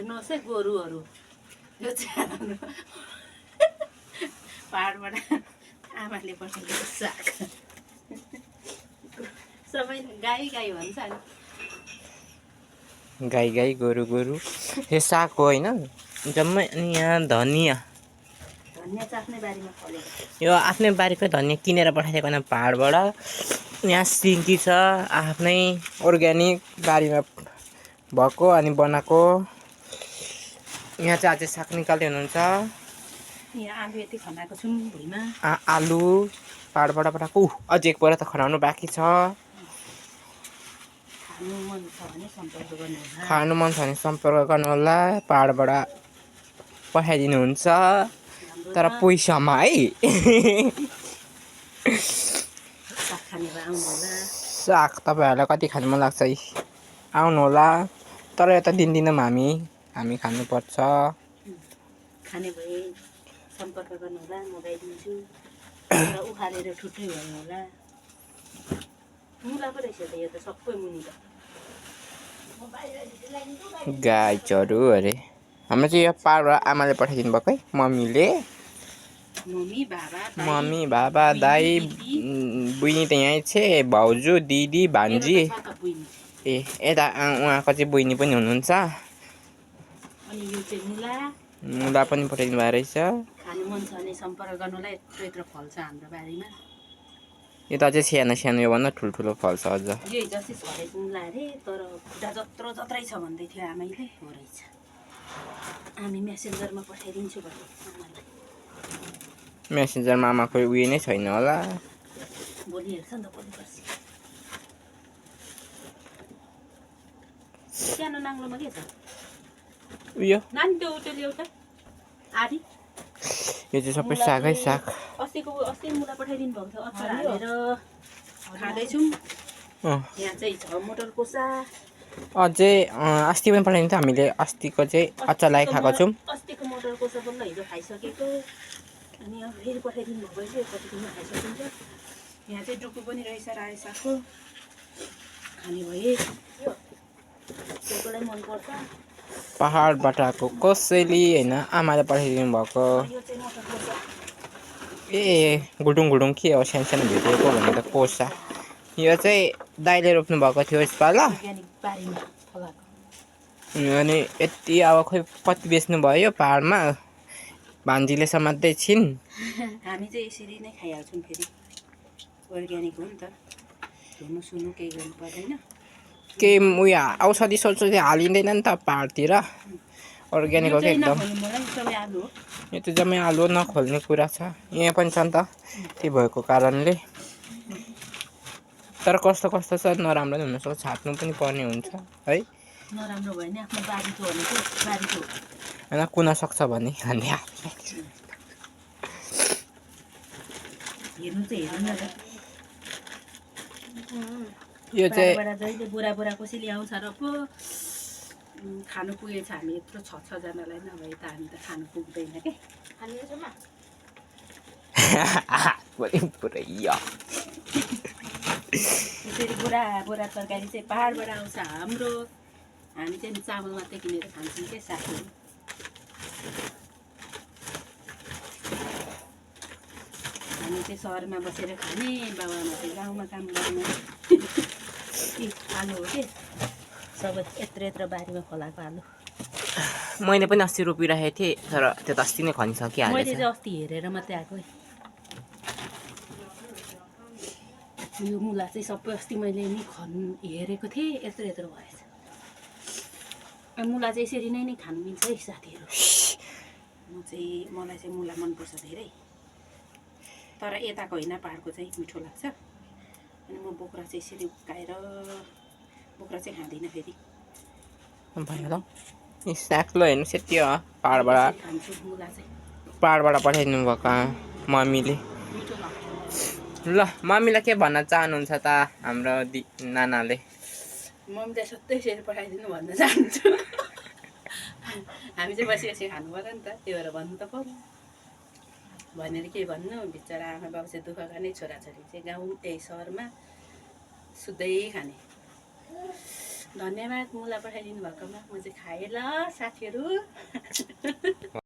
हेर्नुहोस् है गोरुहरू यो चाहिँ हाम्रो पाहाडबाट आमाले पठाएको साग सबै गाई गाई भन्छ नि गाई गाई गोरु गोरु यो साग हो होइन जम्मै अनि यहाँ धनियाँ धनियाँ चाहिँ आफ्नै बारीमा फलेको यो आफ्नै बारीको धनियाँ किनेर पठाइदिएको न पाहाडबाट यहाँ सिन्की छ आफ्नै अर्ग्यानिक बारीमा भएको अनि बनाएको यहाँ चाहिँ अझै साग निकाल्दै हुनुहुन्छ यहाँ आलु यति खनाएको छौँ भुइँमा आलु पाहाडबाट पठाएको अझै एक बोरा त खनाउनु बाँकी छ खानु मन छ भने सम्पर्क गर्नुहोला खानु मन छ भने सम्पर्क गर्नुहोला पाहाडबाट पठाइदिनुहुन्छ तर पैसामा है साग खाने भए आउनुहोला साग तपाईँहरूलाई कति खानु मन लाग्छ है आउनुहोला तर यता दिँदैनौँ हामी खानुपर्छ खाने भए सम्पर्क गर्नुहोला म गाइदिन्छु र उखालेर ठुटै भयो होला मुला पो रहेछ त यो त सबै मुनि त गाई चरु अरे हाम्रो चाहिँ यो पाहाडबाट आमाले पठाइदिनु भएको है मम्मी बाबा दाई बहिनी त यहीँ छ भाउजू दिदी भान्जी ए यता उहाँको चाहिँ बहिनी पनि हुनुहुन्छ अनि यो चाहिँ मुला पनि पठाइदिनु भएको रहेछ खानु मन छ भने सम्पर्क गर्नुला यत्रो फल्छ हाम्रो बारीमा यता चाहिँ सानो सानो योभन्दा ठुल्ठुलो फल्छ अझ यही जस्तै छरेको मुला अरे तर खुट्टा जत्रै छ भन्दै थियो आमाले हो रहेछ हामी मेसेन्जरमा पठाइदिन्छु भने आमालाई मेसेन्जरमा आमाको उयो नै छैन होला भोलि हेर्छ नि त भोलि पर्सि सानो नाङ्लोमा के छ उयो नानी त्यो एउटा आधी यो चाहिँ सबै सागै साग अस्ति मुला पठाइदिनु भएको थियो अचार हालेर खाँदैछौँ यहाँ चाहिँ छ मटरको साग अझै अस्ति पनि पठाइदिनु थियो हामीले अस्तिको चाहिँ अचार लगाइ खाएको छौँ अस्तिको मटरको साग पनि हिजो खाइसकेको अनि अब फेरि पठाइदिनु भएको चाहिँ कतिदिनमा खाइसकिन्छ यहाँ चाहिँ डुकु पनि रहेछ रायो सागको खाने भए त्यसकोलाई मनपर्छ पाहाडबाट आएको कसैले होइन आमाले पठाइदिनु भएको ए गुडुङ के हो सानो सानो भेटेको भने त कोसा यो चाहिँ दाइले रोप्नु भएको थियो यसपालि अनि यति अब खोइ कति बेच्नु भयो पाहाडमा भान्जीले समात्दै छिन् हामी चाहिँ यसरी नै खाइहाल्छौँ फेरि अर्ग्यानिक हो नि त धुनु सुनु केही गर्नु पर्दैन केही उयो औषधि सौषधि हालिँदैन नि त पाहाडतिर अर्ग्यानिक हो क्या एकदम यो त जम्मै आलु नखोल्ने कुरा छ यहाँ पनि छ नि त त्यही भएको कारणले तर कस्तो छ नराम्रो पनि हुनसक्छ छाट्नु पनि पर्ने हुन्छ है नराम्रो भयो भने आफ्नो बारीको भनेको बारीको होइन कुन सक्छ भने हेर्नु चाहिँ हेर्नु यो चाहिँ जहिले बोरा कसैले आउँछ र पो खानु पुगेछ हामी यत्रो 6-6जनालाई नभए त हामी त खानु पुग्दैन के त्यसरी बोरा तरकारी चाहिँ पाहाडबाट आउँछ हाम्रो हामी चाहिँ चामल मात्रै किनेर खान्छौँ के साथीहरू हामी चाहिँ सहरमा बसेर खाने बाबामा चाहिँ गाउँमा काम गर्ने आलु हो के सबै यत्रो बारीमा फलाएको आलु मैले पनि अस्ति रोपिराखेको थिएँ तर त्यो त अस्ति नै खनिसकिहालेँ मैले चाहिँ अस्ति हेरेर मात्रै आएको है यो मुला चाहिँ सबै अस्ति मैले नि हेरेको थिएँ यत्रो भएछ मुला चाहिँ यसरी नै खानु मिल्छ है साथीहरू मलाई चाहिँ मुला मनपर्छ धेरै तर यताको होइन पाहाडको चाहिँ मिठो लाग्छ अनि म बोक्रा चाहिँ यसरी उकाएर बोक्रा चाहिँ खाँदिनँ फेरि भयो साग्लो हेर्नुहोस् यति हो पाहाडबाट खान्छु मुला चाहिँ पाहाडबाट पठाइदिनु भएको मम्मीले मिठो लाग्छ ल मम्मीलाई के भन्न चाहनुहुन्छ त हाम्रो नानाले मम्मीलाई सधैँ यसरी पठाइदिनु भन्न चाहन्छु हामी चाहिँ बसी खानु पर्यो नि त त्यही भएर भन्नु त पर्यो भनेर के भन्नु बिचरा आमा बाबु चाहिँ दुःख गर्ने छोराछोरी चाहिँ गाउँ सहरमा सुत्दै खाने धन्यवाद मुला पठाइदिनु भएकोमा। म चाहिँ खाएँ ल साथीहरू।